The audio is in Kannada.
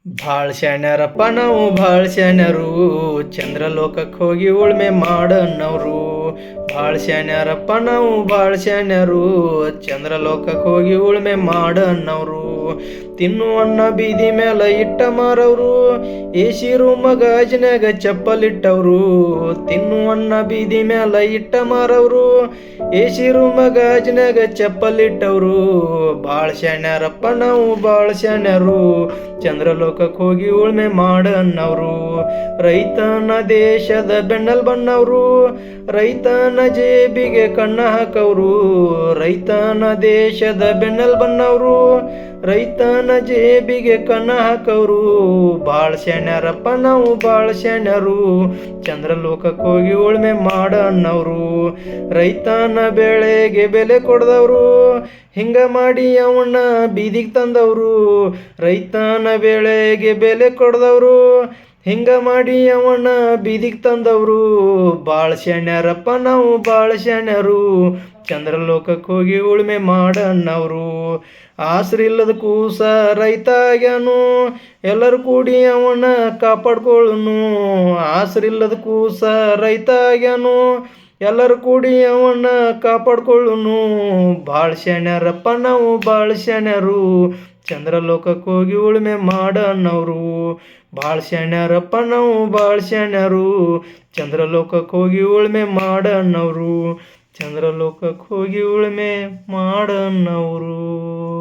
ಭಾಳ ಶಾಣ್ಯಾರಪ್ಪ ನಾವು ಭಾಳ ಶಾಣ್ಯರು, ಚಂದ್ರಲೋಕಕ್ಕೆ ಹೋಗಿ ಉಳ್ಮೆ ಮಾಡನ್ನವರು. ಭಾಳ ಶಾಣ್ಯಾರಪ್ಪ ನಾವು ಭಾಳ ಶಾಣ್ಯರು, ಚಂದ್ರಲೋಕಕ್ಕೆ ಹೋಗಿ ಉಳ್ಮೆ ಮಾಡನ್ನವರು. ತಿನ್ನುವನ್ನ ಬೀದಿ ಮೇಲೆ ಇಟ್ಟ ಮಾರವರು, ಏಸಿರು ಮಗಾಜಿನಾಗ ಚಪ್ಪಲಿಟ್ಟವರು. ತಿನ್ನುವನ್ನ ಬೀದಿ ಮೇಲೆ ಇಟ್ಟ ಮಾರವರು, ಏಸಿರು ಮಗಾಜಿನಾಗ ಚಪ್ಪಲಿಟ್ಟವರು. ಭಾಳ ಶಾಣ್ಯಾರಪ್ಪ ನಾವು ಭಾಳ ಶಾಣ್ಯರು, ಚಂದ್ರಲೋಕಕ್ಕೆ ಹೋಗಿ ಉಳ್ಮೆ ಮಾಡನ್ನವರು. ರೈತನ ದೇಶದ ಬೆನ್ನಲ್ ಬನ್ನವರು, ರೈತನ ಜೇಬಿಗೆ ಕಣ್ಣ ಹಾಕವರು. ರೈತನ ದೇಶದ ಬೆನ್ನಲ್ ಬನ್ನವರು, ರೈತನ ಜೇಬಿಗೆ ಕಣ್ಣ ಹಾಕವರು. ಭಾಳ ಶಾಣ್ಯಾರಪ್ಪ ನಾವು ಭಾಳ ಶಾಣ್ಯರು, ಚಂದ್ರಲೋಕಕ್ಕೆ ಹೋಗಿ ಉಳ್ಮೆ ಮಾಡನ್ನವರು. ರೈತನ ಬೆಳೆಗೆ ಬೆಲೆ ಕೊಡದವರು, ಹಿಂಗ ಮಾಡಿ ಅವನ್ನ ಬೀದಿಗೆ ತಂದವರು. ರೈತನ ಬೆಳೆಗೆ ಬೆಲೆ ಕೊಡದವರು, ಹಿಂಗ ಮಾಡಿ ಅವನ್ನ ಬೀದಿಗೆ ತಂದವರು. ಭಾಳ ಶಾಣ್ಯಾರಪ್ಪ ನಾವು ಭಾಳ ಶಾಣ್ಯರು, ಚಂದ್ರಲೋಕಕ್ಕೆ ಹೋಗಿ ಉಳ್ಮೆ ಮಾಡನ್ನವರು. ಆಸರಿಲ್ಲದ ಕೂಸ ರೈತ ಆಗ್ಯಾನು, ಎಲ್ಲರೂ ಕೂಡಿ ಅವನ್ನ ಕಾಪಾಡ್ಕೊಳ್ಳುನು. ಆಸರಿಲ್ಲದ ಕೂಸ ರೈತ ಆಗ್ಯಾನು, ಎಲ್ಲರೂ ಕೂಡಿ ಅವನ್ನ ಕಾಪಾಡ್ಕೊಳ್ಳುನು. ಭಾಳ ಶಾಣ್ಯಾರಪ್ಪ ನಾವು ಭಾಳ ಶಾಣ್ಯರು, ಚಂದ್ರಲೋಕಕ್ಕೆ ಹೋಗಿ ಉಳ್ಮೆ ಮಾಡನ್ನವರು. ಭಾಳ ಶಾಣ್ಯಾರಪ್ಪ ನಾವು ಭಾಳ ಶಾಣ್ಯರು, ಚಂದ್ರಲೋಕಕ್ಕೆ ಹೋಗಿ ಉಳ್ಮೆ ಮಾಡನ್ನವರು. ಚಂದ್ರಲೋಕಕ್ಕೆ ಹೋಗಿ ಉಳ್ಮೆ ಮಾಡನ್ನವರು.